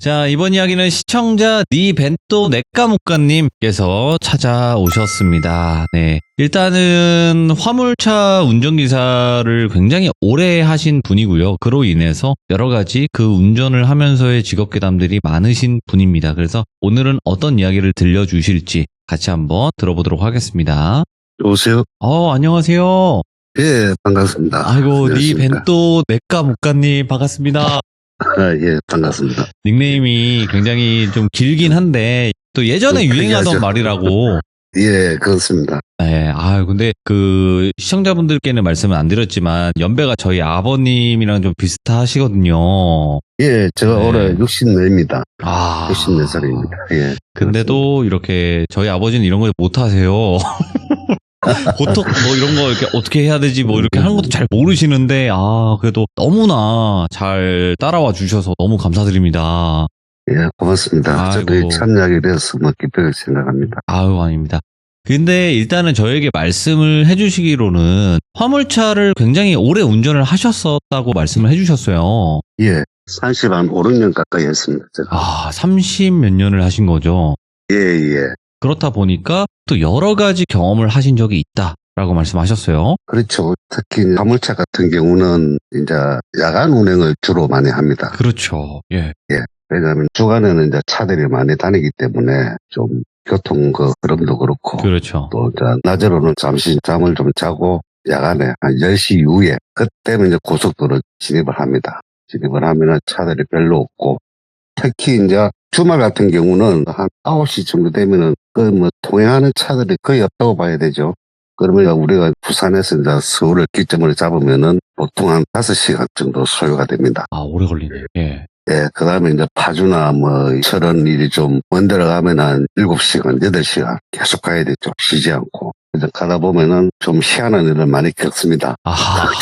자, 이번 이야기는 시청자 니 벤또 네까무까님께서 찾아오셨습니다. 네. 일단은 화물차 운전기사를 굉장히 오래 하신 분이고요. 그로 인해서 여러 가지 그 운전을 하면서의 직업괴담들이 많으신 분입니다. 그래서 오늘은 어떤 이야기를 들려주실지 같이 한번 들어보도록 하겠습니다. 여보세요? 안녕하세요. 예, 반갑습니다. 아이고, 니 반갑습니다. 벤또 네까무까님 반갑습니다. 예, 반갑습니다. 닉네임이 굉장히 좀 길긴 한데 또 예전에 좀 유행하던 특이하죠. 말이라고. 예, 그렇습니다. 네, 근데 그 시청자분들께는 말씀은 안 드렸지만 연배가 저희 아버님이랑 좀 비슷하시거든요. 예, 제가 네. 올해 64입니다. 아, 64살입니다. 예. 근데도 이렇게 저희 아버지는 이런 걸 못 하세요. 보통 뭐 이런 거 이렇게 어떻게 해야 되지 뭐 이렇게 하는 것도 잘 모르시는데 그래도 너무나 잘 따라와 주셔서 너무 감사드립니다. 예, 고맙습니다. 아이고. 저도 참여하게 되어서 뭐 기쁘게 생각합니다. 아닙니다. 근데 일단은 저에게 말씀을 해주시기로는 화물차를 굉장히 오래 운전을 하셨었다고 말씀을 해주셨어요. 예, 30한 5, 6년 가까이 했습니다. 제가. 30 몇 년을 하신 거죠. 예, 예. 그렇다 보니까 또 여러 가지 경험을 하신 적이 있다라고 말씀하셨어요. 그렇죠. 특히 화물차 같은 경우는 이제 야간 운행을 주로 많이 합니다. 그렇죠. 예. 왜냐하면 주간에는 이제 차들이 많이 다니기 때문에 좀 교통 흐름도 그렇고 그렇죠. 또 이제 낮으로는 잠시 잠을 좀 자고 야간에 한 10시 이후에 그때는 이제 고속도로 진입을 합니다. 진입을 하면은 차들이 별로 없고 특히 이제 주말 같은 경우는 한 9시 정도 되면은 통행하는 차들이 거의 없다고 봐야 되죠. 그러면 우리가 부산에서 이제 서울을 기점으로 잡으면은 보통 한 5시간 정도 소요가 됩니다. 오래 걸리네. 예. 예, 그 다음에 이제 파주나 저런 일이 좀 먼 데로 가면 한 7시간, 8시간 계속 가야 되죠. 쉬지 않고. 이제 가다 보면은 좀 희한한 일을 많이 겪습니다.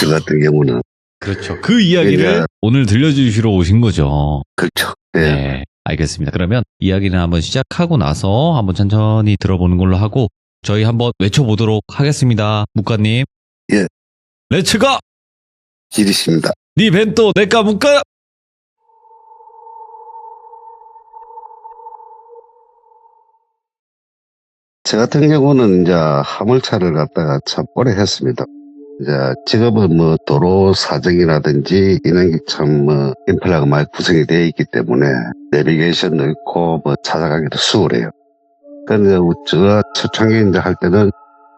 저 같은 경우는. 그렇죠. 그 이야기를 그러니까- 오늘 들려주시러 오신 거죠. 그렇죠. 예. 네, 알겠습니다. 그러면 이야기는 한번 시작하고 나서 한번 천천히 들어보는 걸로 하고 저희 한번 외쳐보도록 하겠습니다. 묵가님. 예. 렛츠가! 길이십니다. 니 벤또 내까 묵가! 저 같은 경우는 이제 화물차를 갖다가 참 오래 했습니다. 이제 직업은 도로 사정이라든지 이런 게 참 인프라가 많이 구성이 되어 있기 때문에 내비게이션도 있고 찾아가기도 수월해요. 그런데 제가 초창기 이제 할 때는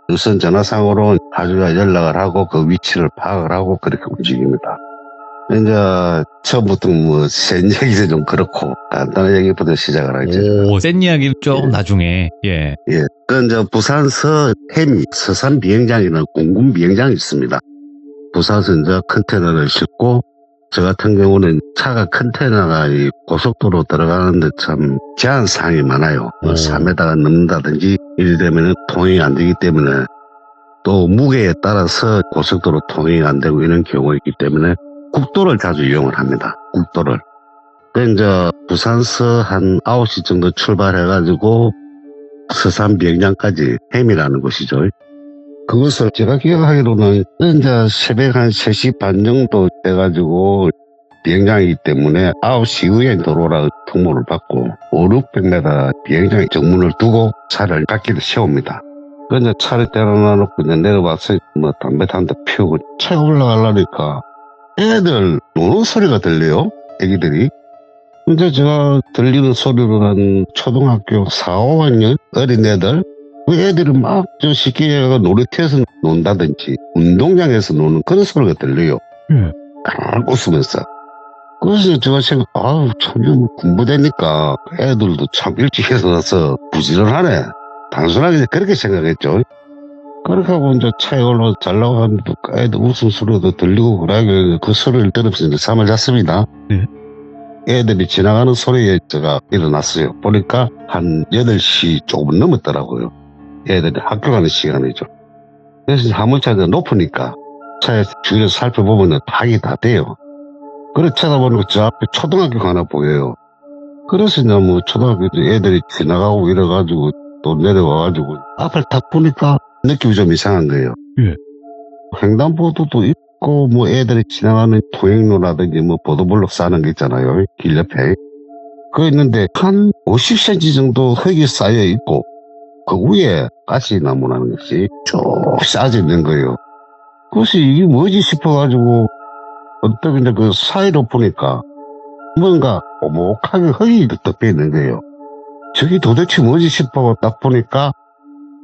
유선 전화상으로 파주가 연락을 하고 그 위치를 파악을 하고 그렇게 움직입니다. 이제 처음부터 센 얘기도 좀 그렇고 간단한 얘기부터 시작을 하죠. 센 이야기는 좀 나중에. 예. 예. 이제 부산서 해미 서산 비행장이라는 공군 비행장이 있습니다. 부산서 이제 컨테이너를 싣고 저 같은 경우는 차가 컨테이너가 이 고속도로 들어가는데 참 제한사항이 많아요. 3m가 넘는다든지 이래 되면 통행이 안 되기 때문에 또 무게에 따라서 고속도로 통행이 안 되고 이런 경우가 있기 때문에 국도를 자주 이용을 합니다. 국도를. 이제 부산서 한 9시 정도 출발해가지고 서산 비행장까지 해미라는 곳이죠. 그것을 제가 기억하기로는 이제 새벽 한 3시 반 정도 돼가지고 비행장이기 때문에 9시 이후에 도로라 통보를 받고 5, 600m 비행장 정문을 두고 차를 갓길에 세웁니다. 그래서 차를 때려놔놓고 이제 내려와서 담배 한 대 피우고 차에 올라가려니까 애들 노는 소리가 들려요. 애기들이. 근데 제가 들리는 소리로는 초등학교 4, 5학년 어린애들 그 애들이 막 쉽게 놀이터에서 논다든지 운동장에서 노는 그런 소리가 들려요. 막 웃으면서. 그래서 제가 참 공부되니까 애들도 참 일찍 일어나서 부지런하네. 단순하게 그렇게 생각했죠. 그렇게 하고 이제 차에 올라서 잘나고 하면 애들 웃음소리도 들리고 그러게 그 소리를 들으면서 이제 잠을 잤습니다. 네. 애들이 지나가는 소리에 제가 일어났어요. 보니까 한 8시 조금 넘었더라고요. 애들이 학교 가는 시간이죠. 그래서 화물차가 높으니까 차에 주위를 살펴보면 파악이 다 돼요. 그래 쳐다보니까 저 앞에 초등학교가 하나 보여요. 그래서 이제 초등학교 애들이 지나가고 이래가지고 또 내려와가지고 앞을 딱 보니까 느낌이 좀 이상한 거예요. 예. 횡단보도도 있고 애들이 지나가는 통행로라든지 보도블록 쌓는 게 있잖아요. 길 옆에. 그 있는데 한 50cm 정도 흙이 쌓여 있고 그 위에 가시나무라는 것이 쭉 쌓여 있는 거예요. 그래서 이게 뭐지 싶어가지고 어떻게 이제 그 사이로 보니까 뭔가 오목하게 흙이 덮여 있는 거예요. 저게 도대체 뭐지 싶어 딱 보니까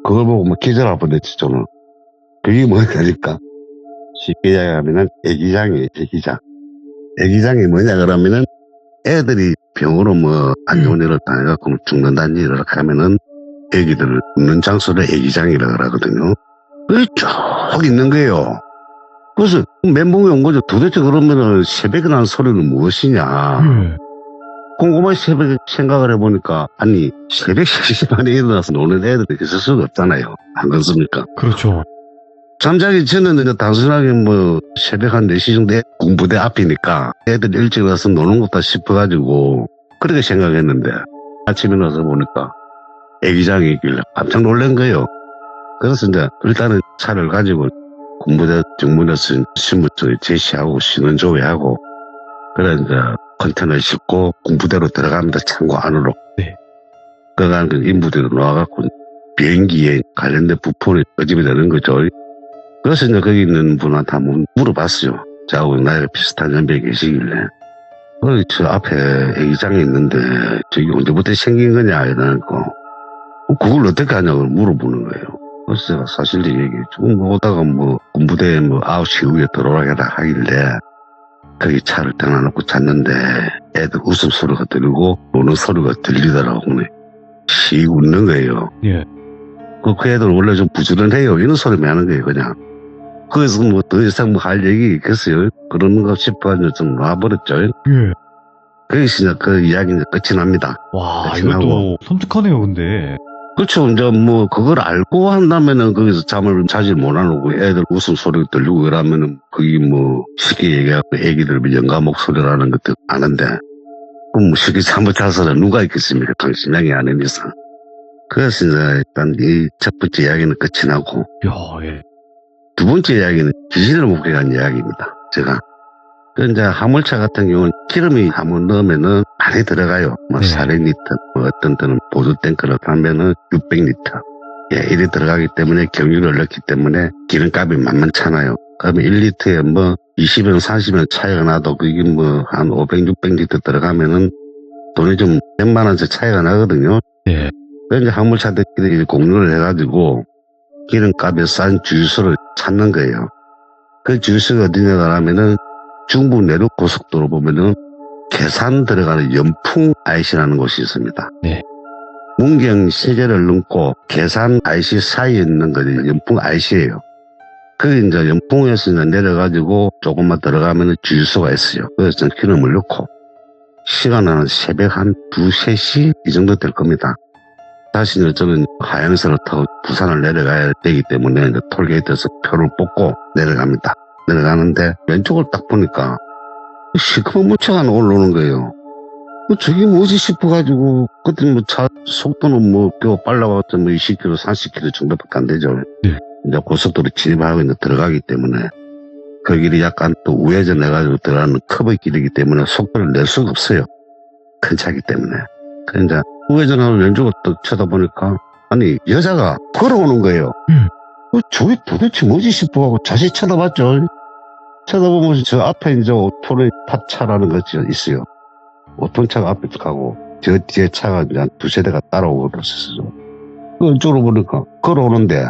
그걸 보고 뭐 기절할 뻔했지 저는. 그게 뭐냐니까 쉽게 이야기하면은 애기장이에요. 애기장. 애기장이 뭐냐 그러면은 애들이 병으로 뭐 안 좋은 일을 당해갖고 죽는다는 일을 하면은 애기들을 죽는 장소를 애기장이라 그러거든요. 그게 쭉 있는 거예요. 그래서 멘붕이 온 거죠. 도대체 그러면은 새벽에 나는 소리는 무엇이냐. 꼼꼼하게 새벽에 생각을 해보니까 아니 새벽 3시 반에 일어나서 노는 애들이 있을 수가 없잖아요. 안 그렇습니까? 그렇죠. 잠자기 전에는 이제 단순하게 뭐 새벽 한 4시 정도에 군부대 앞이니까 애들 일찍 와서 노는 것다 싶어가지고 그렇게 생각했는데 아침에 나서 보니까 애기장이 있길래 깜짝 놀란 거예요. 그래서 이제 일단은 차를 가지고 군부대 정문에서 신분증 제시하고 신원조회하고 그래 이제 컨테이너에 싣고 군부대로 들어갑니다. 창고 안으로. 네. 그러니까 그 인부대로 나와갖고 비행기에 관련된 부품이 꺼집이 되는 거죠. 그래서 이제 거기 있는 분한테 한번 물어봤어요. 저하고 나이가 비슷한 연배에 계시길래. 저 앞에 애기장이 있는데 저기 언제부터 생긴 거냐 이러는 거. 그걸 어떻게 하냐고 물어보는 거예요. 그래서 제가 사실 얘기했죠. 오다가 뭐 군부대에 뭐 9시 이후에 들어오라 하길래 거기 차를 떠나놓고 잤는데 애들 웃음소리가 들리고 노는 소리가 들리더라고. 씩 웃는 거예요. 예. 그 애들 원래 좀 부지런해요. 이런 소리만 하는 거예요, 그냥. 그래서 뭐 더 이상 뭐 할 얘기 있겠어요? 그런 거 싶어가지고 좀 놔버렸죠. 예. 그래서 그 이야기는 끝이 납니다. 와, 끝이 이것도 나고. 섬뜩하네요, 근데. 그렇죠. 이제 뭐 그걸 알고 한다면은 거기서 잠을 자질 못하고 애들 웃음소리 들리고 이러면은 그게 뭐 쉽게 얘기하고 애기들 영가 목소리라는 것도 아는데 그럼 뭐 쉽게 잠을 자서는 누가 있겠습니까? 당신량이 아닌 이상. 그래서 이제 일단 이 첫 번째 이야기는 끝이 나고 야, 예. 두 번째 이야기는 귀신을 목격한 이야기입니다. 제가. 그 이제 화물차 같은 경우는 기름이 한번 넣으면은 많이 들어가요. 뭐 네. 400리터, 뭐 어떤 때는 보조 탱크를 하면은 600리터. 예, 이래 들어가기 때문에 경유를 넣기 때문에 기름값이 만만찮아요. 그러면 1리터에 뭐 20원, 40원 차이가 나도 그게 뭐 한 500, 600리터 들어가면은 돈이 좀 100만 원씩 차이가 나거든요. 예. 그래서 이제 화물차들끼리 공유를 해가지고 기름값이 싼 주유소를 찾는 거예요. 그 주유소가 어디냐가 하면은 중부 내륙 고속도로 보면은 계산 들어가는 연풍 IC라는 곳이 있습니다. 네. 문경 세제를 넘고 계산 IC 사이에 있는 것이 연풍 IC예요. 거기 이제 연풍에서 이제 내려가지고 조금만 들어가면은 주유소가 있어요. 그래서 기름을 넣고 시간은 새벽 한 2, 3시 이 정도 될 겁니다. 다시 이제 저는 하양선을 타고 부산을 내려가야 되기 때문에 이제 톨게이트에서 표를 뽑고 내려갑니다. 내려가는데 왼쪽을 딱 보니까 시커먼 무차가 하나 올라오는 거예요. 저게 뭐지 싶어가지고 그때 뭐 차 속도는 뭐 꽤 빨라봤자 뭐 20km, 30km 정도밖에 안 되죠. 네. 이제 고속도로 진입하고 이제 들어가기 때문에 그 길이 약간 또 우회전 해가지고 들어가는 커브 길이기 때문에 속도를 낼 수가 없어요. 큰 차기 때문에. 그래서 이제 우회전하고 왼쪽을 딱 쳐다보니까 아니 여자가 걸어오는 거예요. 저게 도대체 뭐지 싶어가고 자세히 쳐다봤죠. 쳐다보면 저 앞에 이제 오토레 탑차라는 것이 있어요. 5톤차가 앞에 가고 저 뒤에 차가 이제 한 2세대가 따라오고 그랬었죠. 이쪽으로 보니까 걸어오는데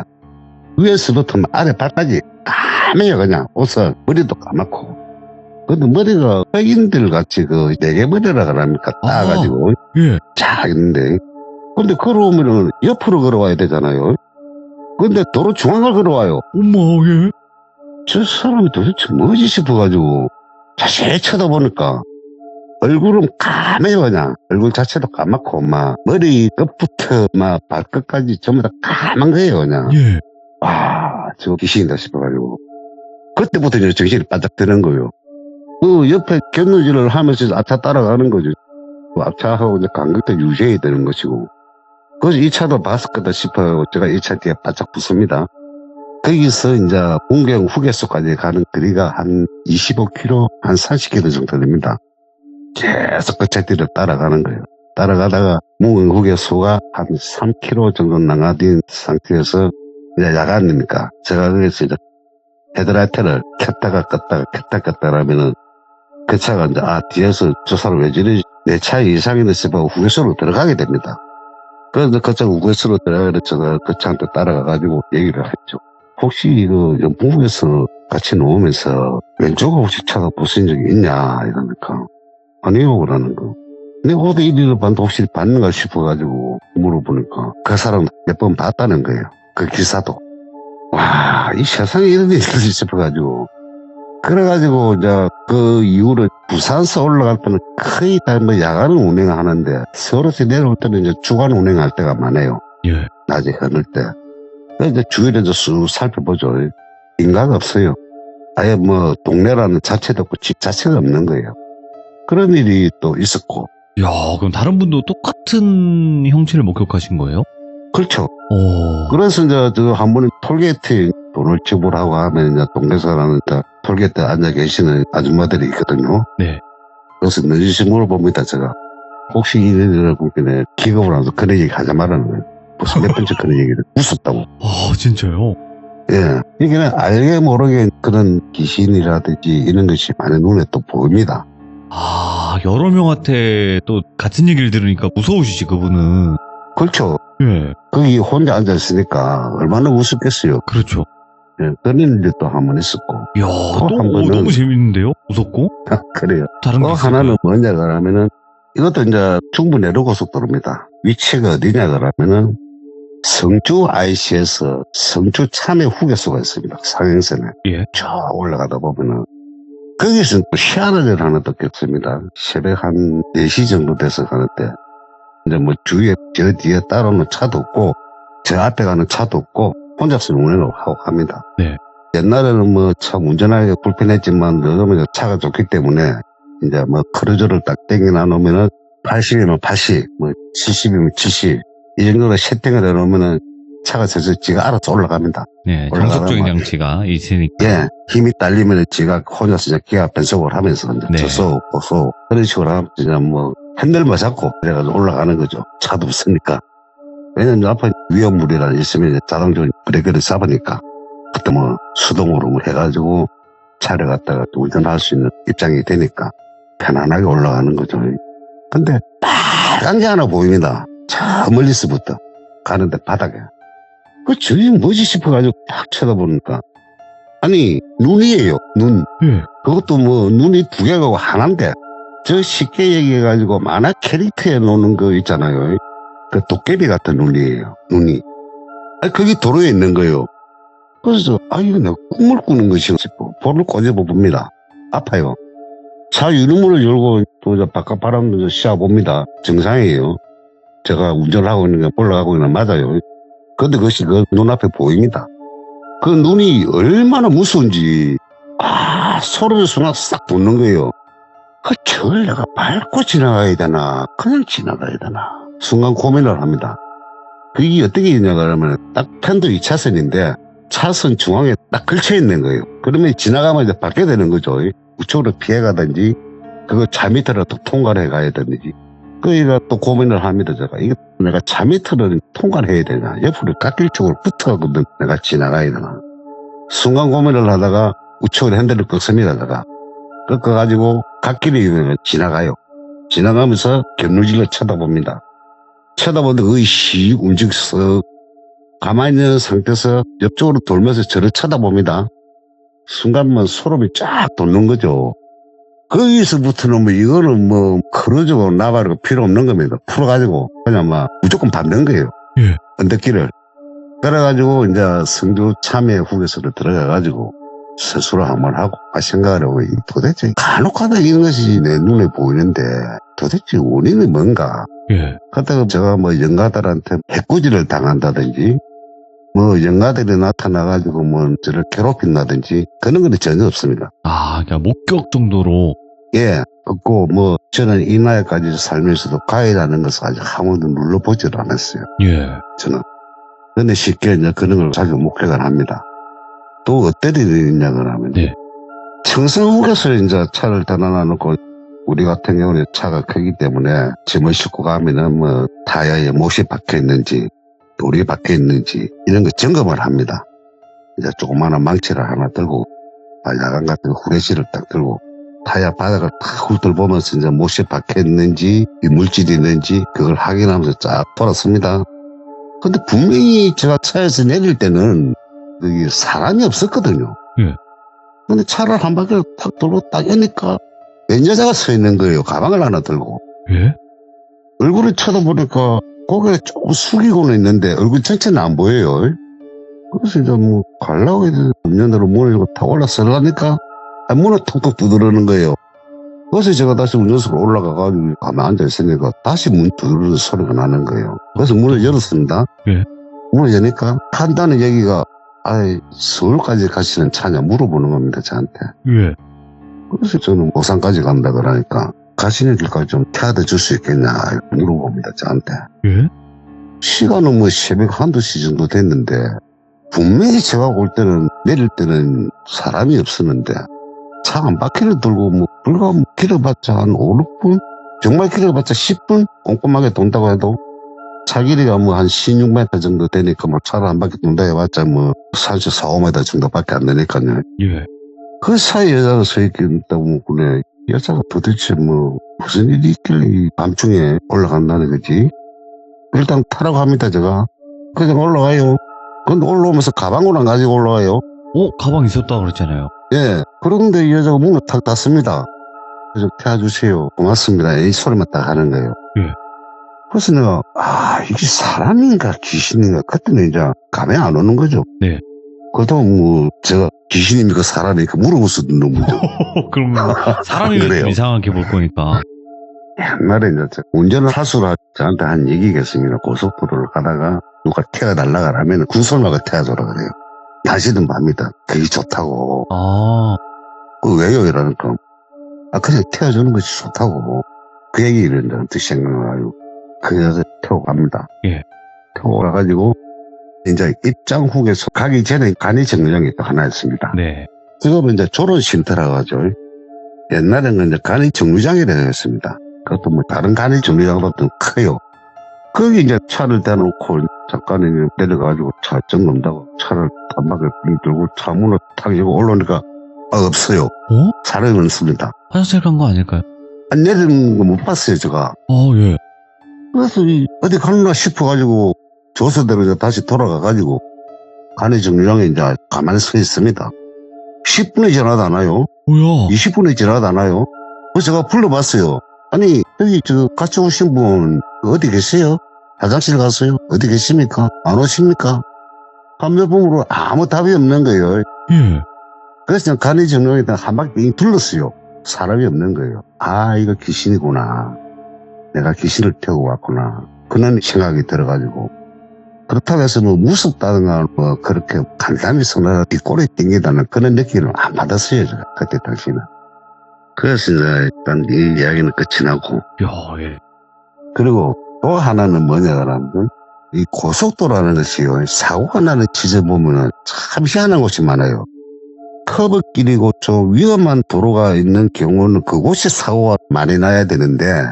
위에서부터 아래 발까지 까매요. 그냥 옷을 머리도 까맣고 근데 머리가 흑인들 같이 그 내개머리라 그럽니까 따가지고 예. 쫙 있는데 근데 걸어오면은 옆으로 걸어와야 되잖아요. 근데 도로 중앙을 걸어와요. 엄마, 예. 저 사람이 도대체 뭐지 싶어가지고 자세히 쳐다보니까 얼굴은 까매요. 그냥 얼굴 자체도 까맣고 막 머리 끝부터 막 발끝까지 전부 다 까만 거예요. 그냥 예. 와 저거 귀신이다 싶어가지고 그때부터 이제 정신이 바짝 드는 거예요. 그 옆에 견누질을 하면서 앞차 따라가는 거죠. 그 앞차하고 이제 간격도 유지해야 되는 것이고 그래서 이 차도 봤을 거다 싶어요. 제가 이 차 뒤에 바짝 붙습니다. 거기서 이제 문경 휴게소까지 가는 거리가 한 25km, 한 40km 정도 됩니다. 계속 그 차 뒤를 따라가는 거예요. 따라가다가 묵은 후계소가 한 3km 정도 나가딘 상태에서 이제 야간이니까 제가 그래서 이제 헤드라이트를 켰다가 껐다가 켰다가 껐다가 하면은 그 차가 이제 뒤에서 저 사람 왜 저리 내 차에 이상이 있나 싶어 후계소로 들어가게 됩니다. 그래서 그 차가 후계소로 들어가서 제가 그 차한테 따라가가지고 얘기를 했죠. 혹시 이거 영풍에서 같이 놓으면서 왼쪽 혹시 차가 부순 적이 있냐 이러니까 아니요 그러는 거. 근데 어디 이리를 봤는데 혹시 봤는가 싶어가지고 물어보니까 그 사람 몇 번 봤다는 거예요. 그 기사도. 와, 이 세상에 이런 일이 있을지 싶어가지고. 그래가지고 이제 그 이후로 부산서 올라갈 때는 거의 다 뭐 야간 운행하는데 서울에서 내려올 때는 이제 주간 운행할 때가 많아요. 예. 낮에 흐를 때. 그래서 이제 주위를 쑥 살펴보죠. 인가가 없어요. 아예 뭐 동네라는 자체도 없고 집 자체가 없는 거예요. 그런 일이 또 있었고. 야, 그럼 다른 분도 똑같은 형체를 목격하신 거예요? 그렇죠. 오. 그래서 이제 저 한 번은 톨게이트에 돈을 지불하고 하면 이제 동네사람은 톨게이트에 앉아 계시는 아줌마들이 있거든요. 네. 그래서 늦으시 물어봅니다, 제가. 혹시 이런 일을 보기에 기겁을 하면서 그런 얘기 하지 말라는 거예요. 무슨 몇 번째 그런 얘기를 웃었다고. 아, 진짜요? 예. 이게 알게 모르게 그런 귀신이라든지 이런 것이 많이 눈에 또 보입니다. 아, 여러 명한테 또 같은 얘기를 들으니까 무서우시지, 그분은. 그렇죠. 예. 거기 혼자 앉아있으니까 얼마나 우습겠어요. 그렇죠. 예. 그런 일도 또 한 번 있었고. 이야, 또 또 한 번은- 너무 재밌는데요? 무섭고? 그래요. 다른 또 게 하나는 뭐냐 그러면은 이것도 이제 충북 내륙고속도로입니다. 위치가 어디냐 그러면은 성주 IC에서 성주 참외 후계소가 있습니다. 상행선에. 예. 쭉 올라가다 보면은 거기서 또 희한한 일 하나 또 겪습니다. 새벽 한 4시 정도 돼서 가는데 이제 뭐 주위에 저 뒤에 따라오는 차도 없고 저 앞에 가는 차도 없고 혼자서 운행을 하고 갑니다. 네. 옛날에는 뭐 참 운전하기가 불편했지만 요즘은 차가 좋기 때문에 이제 뭐 크루저를 딱 땡겨 놓으면은 80이면 80, 뭐 70이면 70 이 정도로 세팅을 해놓으면은 차가 저서 지가 알아서 올라갑니다. 네, 올라가다 정석적인 말이야. 장치가 있으니까. 예, 힘이 딸리면은 지가 혼자서 이제 기아 변속을 하면서 이제 네. 저속, 고속 그런 식으로 하면 이제 뭐 핸들만 잡고 그래가지고 올라가는 거죠. 차도 없으니까. 왜냐면 앞에 위험물이라 있으면 이제 자동적으로 브레이크를 잡으니까 그때 뭐 수동으로 뭐 해가지고 차를 갖다가 운전할 수 있는 입장이 되니까 편안하게 올라가는 거죠. 근데 빨간 게 하나 보입니다. 저 멀리서부터 가는데 바닥에. 그 저기 뭐지 싶어가지고 딱 쳐다보니까 아니 눈이에요. 눈. 예. 그것도 뭐 눈이 두 개가 하나인데 저 쉽게 얘기해가지고 만화 캐릭터에 놓는 거 있잖아요. 그 도깨비 같은 눈이에요. 눈이. 아니 그게 도로에 있는 거예요. 그래서 이거 내가 꿈을 꾸는 것이 싶고 볼을 꼬집어봅니다. 아파요. 차 유리문을 열고 또 이제 바깥 바람도 쐬어봅니다. 정상이에요. 제가 운전을 하고 있는 게 올라가고 있는 게 맞아요. 근데 그것이 그 눈앞에 보입니다. 그 눈이 얼마나 무서운지 소름이 순간 싹 돋는 거예요. 저걸 내가 밟고 지나가야 되나 그냥 지나가야 되나 순간 고민을 합니다. 그게 어떻게 있냐 그러면 딱 편도 2차선인데 차선 중앙에 딱 걸쳐 있는 거예요. 그러면 지나가면 이제 받게 되는 거죠. 우측으로 피해가든지 그거 차 밑으로 또 통과를 해가야 되는지. 그러니까 또 고민을 합니다. 제가 이거 내가 차 밑으로 통과를 해야 되나 옆으로 깎일 쪽으로 붙어거든 내가 지나가야 되나. 순간 고민을 하다가 우측으로 핸들을 꺾습니다. 제가 꺾어가지고 갓길이 지나가요. 지나가면서 견누질로 쳐다봅니다. 쳐다보는데 거의 씩 움직여서 가만히 있는 상태에서 옆쪽으로 돌면서 저를 쳐다봅니다. 순간만 소름이 쫙 돋는 거죠. 거기서부터는 뭐 이거는 뭐 크루즈고 나발이고 필요 없는 겁니다. 풀어가지고 그냥 막 무조건 밟는 거예요. 예. 언덕길을. 그래가지고 이제 성주 참외 후계소로 들어가가지고 스스로 한번 하고 생각을 하고 도대체 간혹가다 이런 것이 내 눈에 보이는데 도대체 원인이 뭔가. 예. 그때가 제가 뭐 영가들한테 해코지를 당한다든지 뭐 영가들이 나타나가지고 뭐 저를 괴롭힌다든지 그런 건 전혀 없습니다. 아, 그러니까 목격 정도로. 예, 없고 뭐 저는 이 나이까지 살면서도 가해라는 것을 아직 한 번도 눌러보질 않았어요. 예. 저는. 근데 쉽게 이제 그런 걸 자기 목격을 합니다. 또 어떤 일이 있냐 그러면 네. 청성후에서 이제 차를 다 놔놓고 우리 같은 경우는 차가 크기 때문에 짐을 싣고 가면은 뭐 타이어에 못이 박혀 있는지 돌이 박혀 있는지 이런 거 점검을 합니다. 이제 조그마한 망치를 하나 들고 야간 같은 후레쉬를 딱 들고 타이어 바닥을 탁 훑어보면서 이제 못이 박혀 있는지 물질이 있는지 그걸 확인하면서 쫙 돌았습니다. 근데 분명히 제가 차에서 내릴 때는 여기 사람이 없었거든요. 예. 근데 차를 한 바퀴를 탁 돌고 딱 여니까 웬 여자가 서 있는 거예요. 가방을 하나 들고. 예? 얼굴을 쳐다보니까 고개를 조금 숙이고는 있는데 얼굴 전체는 안 보여요. 그래서 이제 뭐 가려고 해서 운전대로 문을 열고 탁 올라서려니까 문을 톡톡 두드리는 거예요. 그래서 제가 다시 운전석으로 올라가가지고 가만 앉아있으니까 다시 문 두드리는 소리가 나는 거예요. 그래서 문을 열었습니다. 예. 문을 여니까 한다는 얘기가 서울까지 가시는 차냐 물어보는 겁니다, 저한테. 예. 그래서 저는 오산까지 간다 그러니까 가시는 길까지 좀 태워다 줄 수 있겠냐 물어봅니다, 저한테. 예? 시간은 뭐 새벽 1~2시 정도 됐는데 분명히 제가 올 때는 내릴 때는 사람이 없었는데 차 한 바퀴를 돌고 뭐 불과 길어봤자 한 5~6분? 정말 길어봤자 10분? 꼼꼼하게 돈다고 해도 차 길이가 뭐 한 16m 정도 되니까 뭐 차를 한 바퀴 돈다 해봤자 뭐 34~5m 정도밖에 안 되니까요. 예. 그 사이에 여자가 서 있다고 그래. 여자가 도대체 뭐 무슨 일이 있길래 이 밤중에 올라간다는 거지. 일단 타라고 합니다, 제가. 그냥 올라가요. 근데 올라오면서 가방을 안 가지고 올라와요. 가방 있었다 그랬잖아요. 예. 그런데 이 여자가 문을 탁 닫습니다. 좀 태워주세요. 고맙습니다. 이 소리만 딱 하는 거예요. 예. 그래서 내가, 이게 사람인가 귀신인가? 그때는 이제 감이 안 오는 거죠. 네. 그렇다고 뭐, 제가 귀신입니까? 사람입니까? 물어볼 수도 있는 거죠. 그럼 사람이 그래요. 좀 이상하게 볼 거니까. 옛날에 이제 운전을 하수라 저한테 한 얘기가 있습니다. 고속도로를 가다가 누가 태워달라 그러면 군소마가 태워줘라 그래요. 낮이든 밤이든 그게 좋다고. 그 왜요? 이러니까 그냥 태워주는 것이 좋다고. 그 얘기를 이제 어떻게 생각해요? 그 여자 태워 갑니다. 예. 태워 가가지고 이제 입장 후에서 가기 전에 간이 정류장이 또 하나 있습니다. 네. 지금은 이제 조론 쉼터라고 하죠. 옛날에는 이제 간이 정류장이라고 했습니다. 그것도 뭐 다른 간이 정류장보다 더 커요. 거기 이제 차를 대놓고 잠깐 이제 내려가지고 차 정놓는다고 차를 한 바퀴 들고 차 문을 탁 열고 올라오니까 없어요. 사람이 없습니다. 화장실 간 거 아닐까요? 내리는 거 못 봤어요, 제가. 예. 그래서 어디 가나 싶어가지고 조서대로 이제 다시 돌아가가지고 간이 정류장에 이제 가만히 서 있습니다. 10분이 지나도 않아요. 뭐야? 20분이 지나도 않아요. 그래서 제가 불러봤어요. 아니, 여기 같이 오신 분 어디 계세요? 화장실 갔어요? 어디 계십니까? 안 오십니까? 한 몇 번으로 아무 답이 없는 거예요. 예. 그래서 그냥 간이 정류장에다 한 바퀴 둘렀어요. 사람이 없는 거예요. 이거 귀신이구나. 내가 귀신을 태우고 왔구나. 그런 생각이 들어가지고. 그렇다고 해서 뭐 무섭다든가 뭐 그렇게 간단히 손을 뒷골에 땡기다는 그런 느낌을 안 받았어요. 제가 그때 당시는. 그래서 이제 일단 이 이야기는 끝이 나고. 예. 그리고 또 하나는 뭐냐면 이 고속도로라는 것이요. 사고가 나는 지점 보면은 참 희한한 곳이 많아요. 커브길이고 좀 위험한 도로가 있는 경우는 그곳이 사고가 많이 나야 되는데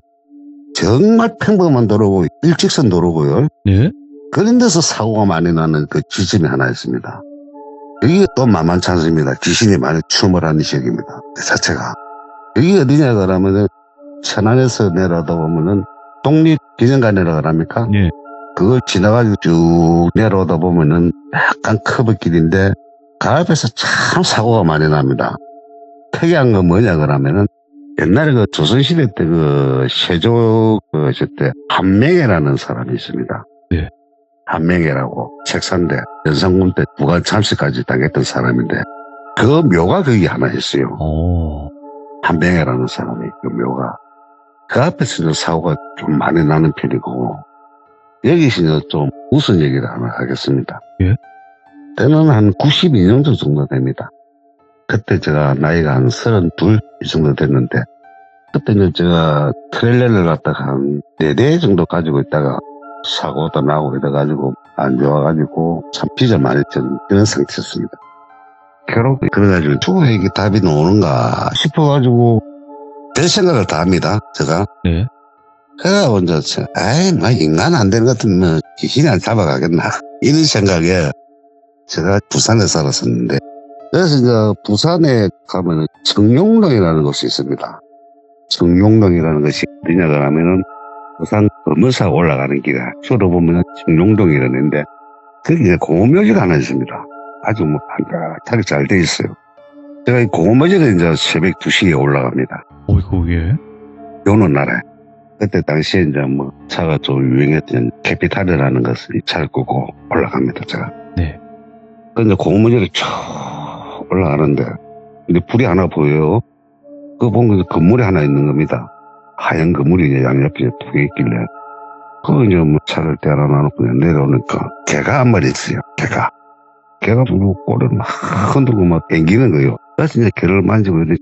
정말 평범한 도로고 일직선 도로고요. 예? 그런 데서 사고가 많이 나는 그 지점이 하나 있습니다. 여기가 또 만만치 않습니다. 귀신이 많이 출몰하는 지역입니다. 그 자체가. 여기 어디냐 그러면은 천안에서 내려다 보면은 독립기념관이라고 합니까? 예. 그걸 지나가지고 쭉 내려오다 보면은 약간 커브길인데 그 앞에서 참 사고가 많이 납니다. 특이한 건 뭐냐 그러면은 옛날에 그 조선시대 때 그 세조 때 한명회라는 사람이 있습니다. 네. 한명회라고 책사인데 연산군 때 부관 참시까지 당했던 사람인데 그 묘가 거기 하나 있어요. 한명회라는 사람이 그 묘가 그 앞에서 사고가 좀 많이 나는 편이고 여기서 좀 무슨 얘기를 하나 하겠습니다. 예? 때는 한 92년도 정도 됩니다. 그때 제가 나이가 한 32 이 정도 됐는데 그때는 제가 트레일러를 갖다가 한 4대 정도 가지고 있다가 사고도 나고 이래가지고 안 좋아가지고 참 빚을 많이 진 그런 상태였습니다. 결국 그래가지고 이게 답이 나오는가 싶어가지고 별 생각을 다 합니다. 제가. 네. 그래가 먼저 아이 뭐 인간 안 되는 것 같으면 귀신이 안 잡아가겠나 이런 생각에 제가 부산에 살았었는데 그래서 이제 부산에 가면은 청룡동이라는 곳이 있습니다. 청룡동이라는 것이 어디냐가 하면은 부산 금을사 올라가는 길에 주로 보면은 청룡동이라는데 거기 이제 공원묘지가 하나 있습니다. 아주 뭐 반짝하게 잘 돼 있어요. 제가 이 공원묘지를 이제 새벽 2시에 올라갑니다. 어이구, 예. 비 오는 날에. 그때 당시에 이제 뭐 차가 좀 유행했던 캐피탈이라는 것을 차를 끄고 올라갑니다, 제가. 네. 근데 공원묘지를 쭉 올라가는데, 근데 불이 하나 보여요. 그거 보면 건물이 하나 있는 겁니다. 하얀 건물이 이제 양옆에 2개 있길래. 그거 이제 뭐 차를 떼어놔 놔놓고 내려오니까 개가 한 마리 있어요, 개가. 개가 뭐 꼬리를 막 흔들고 막 땡기는 거예요. 그래서 이제 개를 만지고 이렇게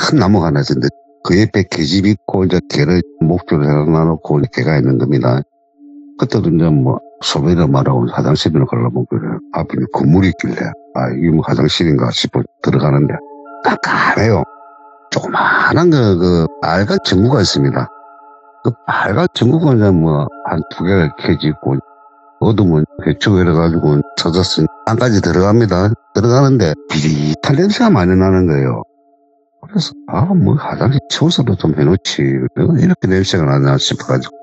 큰 나무가 하나 있었는데 그 옆에 개집 있고 이제 개를 목줄을 해놔놓고 개가 있는 겁니다. 그때도 이제 뭐 소변을 말하고 화장실을 가려면 그래. 앞에 건물이 있길래 아 이게 뭐 화장실인가 싶어 들어가는데 깜깜해요. 조그마한 그 빨간 전구가 있습니다. 그 빨간 전구가 이제 뭐 한 2개가 켜져 있고 어두면 배추 이래가지고 젖었으니 안까지 들어갑니다. 들어가는데 비릿한 냄새가 많이 나는 거예요. 그래서 뭐 화장실 치워서도 좀 해놓지 내가 이렇게 냄새가 나냐 싶어가지고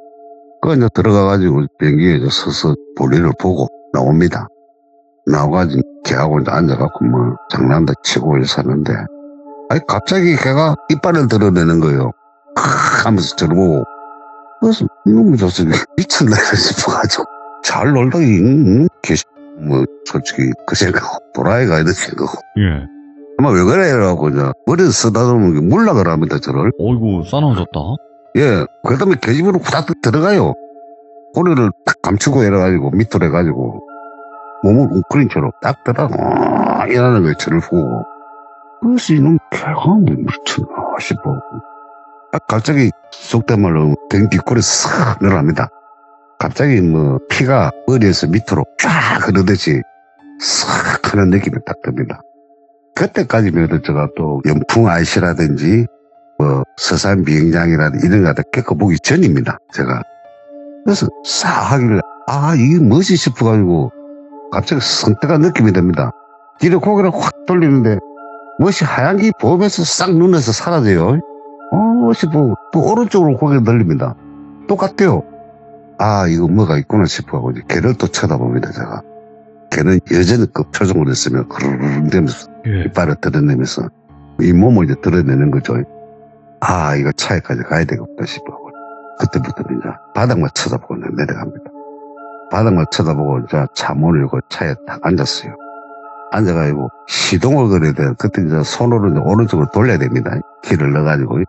그 이제 들어가가지고 변기에 서서 볼일을 보고 나옵니다. 나와가지고 걔하고 이제 앉아갖고 뭐 장난도 치고 있었는데 아니 갑자기 걔가 이빨을 드러내는 거예요. 하면서 저를 보고 그래서 이놈의 자식이 미쳤나 싶어가지고 잘 놀다가 뭐 솔직히 그 생각하고 도라이가 이런 생각하고 예. 아마 왜 그래 이러고 이제 머리를 쓰다듬는 게 몰락을 합니다 저를. 어이구, 싸나워졌다. 예, 그 다음에 계집으로 후닥 들어가요. 꼬리를 딱 감추고 이래가지고 밑으로 해가지고 몸을 웅크린 채로 딱 들어가고 이러는 거예요 저를 보고. 그래서 이놈 개가 뭐 미쳤나 싶어. 갑자기 속된 말로 등 뒷골이 싹 늘어납니다. 갑자기 뭐 피가 머리에서 밑으로 쫙 흐르듯이 싹 하는 느낌이 딱 듭니다. 그때까지면 제가 또 연풍 아이씨라든지 뭐 서산 비행장이라든지 이런 거 다 겪어보기 전입니다. 제가. 그래서 싹 하길래 이게 뭐지 싶어가지고 갑자기 선택한 느낌이 듭니다. 뒤로 고개를 확 돌리는데 무엇이 하얀 게 보면서 싹 눈에서 사라져요. 싶어 또 오른쪽으로 고개를 돌립니다. 똑같대요. 이거 뭐가 있구나 싶어가지고 이제 걔를 또 쳐다봅니다 제가. 걔는 여전히 그 표정으로 있으면 그르르 되면서 이빨을 드러내면서 이 몸을 이제 드러내는 거죠. 이거 차에까지 가야 되겠다 싶어가지고 그때부터 이제 바닥만 쳐다보고 내려갑니다. 바닥만 쳐다보고 이제 차 문을 열고 차에 딱 앉았어요. 앉아가지고 시동을 걸어야 돼요. 그때 이제 손으로 이제 오른쪽으로 돌려야 됩니다. 키를 넣어가지고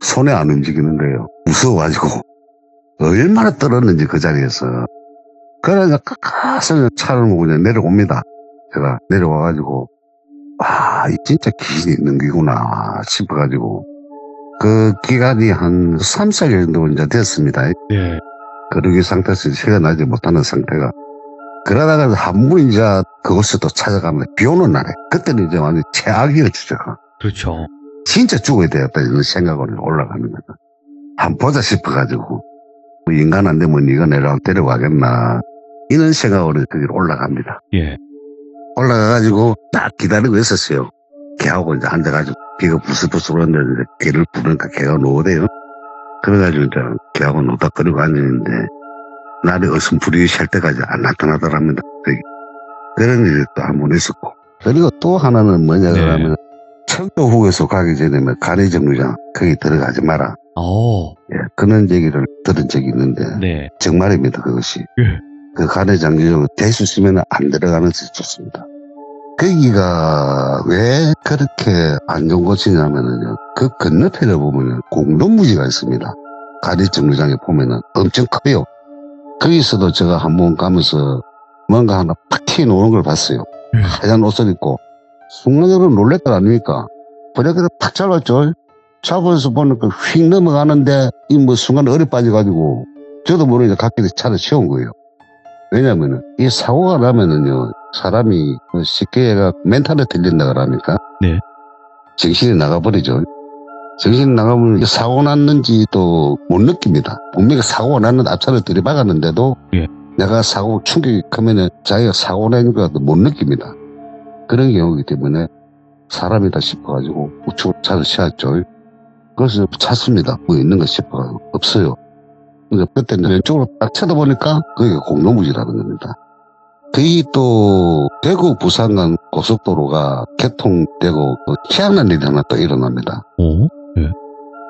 손에 안 움직이는 거예요. 무서워가지고 얼마나 떨었는지 그 자리에서. 그래서 가까스로 차를 몰고 그냥 내려옵니다. 제가 내려와가지고 이 진짜 귀신이 있는 기구나 싶어가지고 그 기간이 한 3살 정도 이제 됐습니다. 예. 그러기 상태에서 헤어나지 못하는 상태가. 그러다가 한 번 이제 그곳을 또 찾아갑니다. 비 오는 날에. 그때는 이제 완전 최악이었죠, 제가. 그렇죠. 진짜 죽어야 되겠다, 이런 생각으로 올라가는 거죠. 한번 보자 싶어가지고. 뭐 인간 안 되면 네가 내려와 데려가겠나. 이런 생각으로 거기로 올라갑니다. 예. 올라가가지고 딱 기다리고 있었어요. 걔하고 이제 앉아가지고 비가 부슬부슬 오는데 걔를 부르니까 걔가 누워대요. 그래가지고 이제 걔하고 노닥거리고 앉았는데 날이 어슴푸리 쉴 때까지 안 나타나더랍니다. 그런 일이 또 한 번 있었고. 그리고 또 하나는 뭐냐 그러면 청도 후에서 가기 전에 가리정류장 거기 들어가지 마라. 예, 그런 얘기를 들은 적이 있는데 네. 정말입니다 그것이. 예. 그 가리정류장 대수 쓰면 안 들어가는 것이 좋습니다. 거기가 왜 그렇게 안 좋은 곳이냐면은요, 그 건너편에 보면은 공동무지가 있습니다. 가리정류장에 보면은 엄청 커요. 거기서도 제가 한번 가면서 뭔가 하나 팍 튀어나오는 걸 봤어요. 하얀 옷을 입고. 순간적으로 놀랬다 아닙니까? 브레이크를 팍 잡았죠. 잡아서 보니까 휙 넘어가는데 이 뭐 순간 얼어 빠져가지고 저도 모르게 갑자기 차를 세운 거예요. 왜냐면은 이 사고가 나면은요 사람이 쉽게 멘탈에 들린다 그럽니까? 네. 정신이 나가버리죠. 정신 나가면 사고 났는지도 못 느낍니다. 분명히 사고가 났는데 앞차를 들이박았는데도 예. 내가 사고 충격이 크면 자기가 사고 낸 것도 못 느낍니다. 그런 경우이기 때문에 사람이다 싶어가지고 우측으로 차를 세웠죠. 그래서 찾습니다. 뭐 있는 거 싶어가지고 없어요. 근데 그때 왼쪽으로 딱 쳐다보니까 그게 공로무지라는 겁니다. 그게 또 대구 부산 간 고속도로가 개통되고 희한한 일이 하나 또 일어납니다. 오?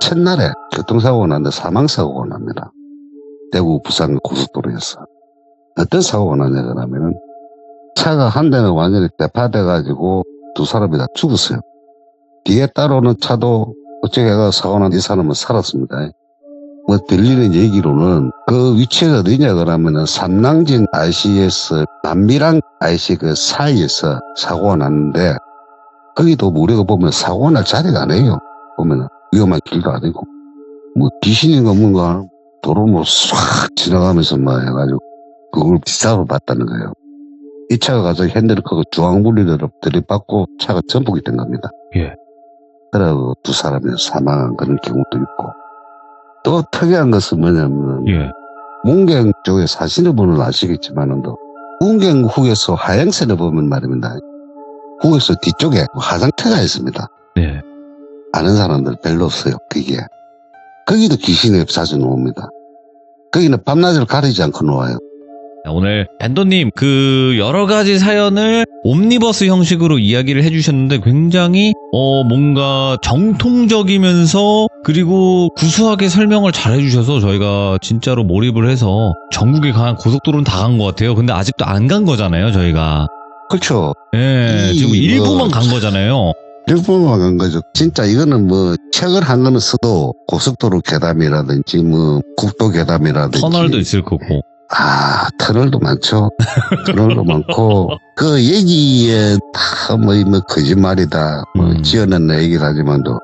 첫날에 교통사고가 났는데 사망사고가 납니다. 대구 부산 고속도로에서. 어떤 사고가 났냐 그러면은 차가 한 대는 완전히 대파돼가지고 두 사람이 다 죽었어요. 뒤에 따라오는 차도 어쩌게 해가 사고 난 이 사람은 살았습니다. 뭐 들리는 얘기로는 그 위치가 어디냐 그러면은 삼낭진 IC에서 남미랑 IC 그 사이에서 사고가 났는데 거기도 우리가 보면 사고가 날 자리가 아니에요. 보면은 위험한 길도 아니고 뭐 귀신인가 뭔가 도로로 싹 지나가면서 막 해가지고 그걸 비싸게 봤다는 거예요. 이 차가 가서 핸들을 끄고 중앙분리대로 들이받고 차가 전복이 된 겁니다. 예. 그래서 두 사람이 사망한 그런 경우도 있고 또 특이한 것은 뭐냐면 예. 문경 쪽에 사시는 분은 아시겠지만은 문경 후에서 하행선을 보면 말입니다. 후에서 뒤쪽에 화장터가 있습니다. 네. 아는 사람들 별로 없어요. 그게. 거기도 귀신이 자주 나옵니다. 거기는 밤낮을 가리지 않고 놓아요. 오늘 밴도님 그 여러 가지 사연을 옴니버스 형식으로 이야기를 해주셨는데 굉장히 뭔가 정통적이면서 그리고 구수하게 설명을 잘 해주셔서 저희가 진짜로 몰입을 해서 전국에 간 고속도로는 다 간 것 같아요. 근데 아직도 안 간 거잖아요, 저희가. 그렇죠. 예, 지금 일부만 간 거잖아요. 일부만 간 거죠. 진짜 이거는 뭐 책을 한 거는 써도 고속도로 괴담이라든지 뭐 국도 괴담이라든지 터널도 있을 거고. 터널도 많죠. 터널도 많고, 그 얘기에 다 뭐 거짓말이다, 지어낸 얘기를 하지만도,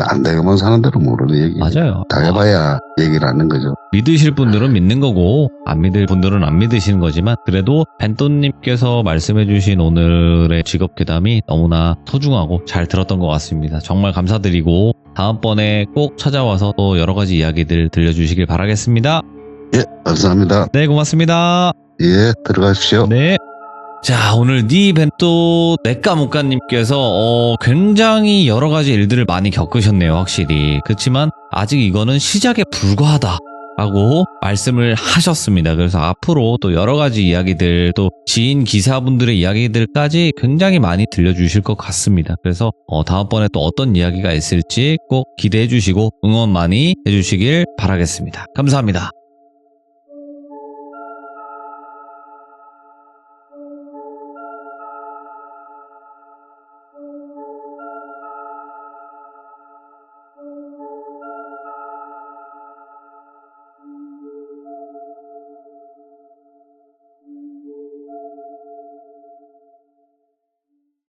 안 되고만 사는 대로 모르는 얘기. 맞아요. 당해봐야 얘기를 하는 거죠. 믿으실 분들은 믿는 거고, 안 믿을 분들은 안 믿으시는 거지만, 그래도 밴또님께서 말씀해주신 오늘의 직업괴담이 너무나 소중하고 잘 들었던 것 같습니다. 정말 감사드리고, 다음번에 꼭 찾아와서 또 여러 가지 이야기들 들려주시길 바라겠습니다. 예, 감사합니다. 네, 고맙습니다. 예, 들어가십시오. 네. 자, 오늘 니 벤또 내까못가님께서 굉장히 여러 가지 일들을 많이 겪으셨네요, 확실히. 그렇지만 아직 이거는 시작에 불과하다 라고 말씀을 하셨습니다. 그래서 앞으로 또 여러 가지 이야기들, 또 지인 기사분들의 이야기들까지 굉장히 많이 들려주실 것 같습니다. 그래서 다음번에 또 어떤 이야기가 있을지 꼭 기대해 주시고 응원 많이 해주시길 바라겠습니다. 감사합니다.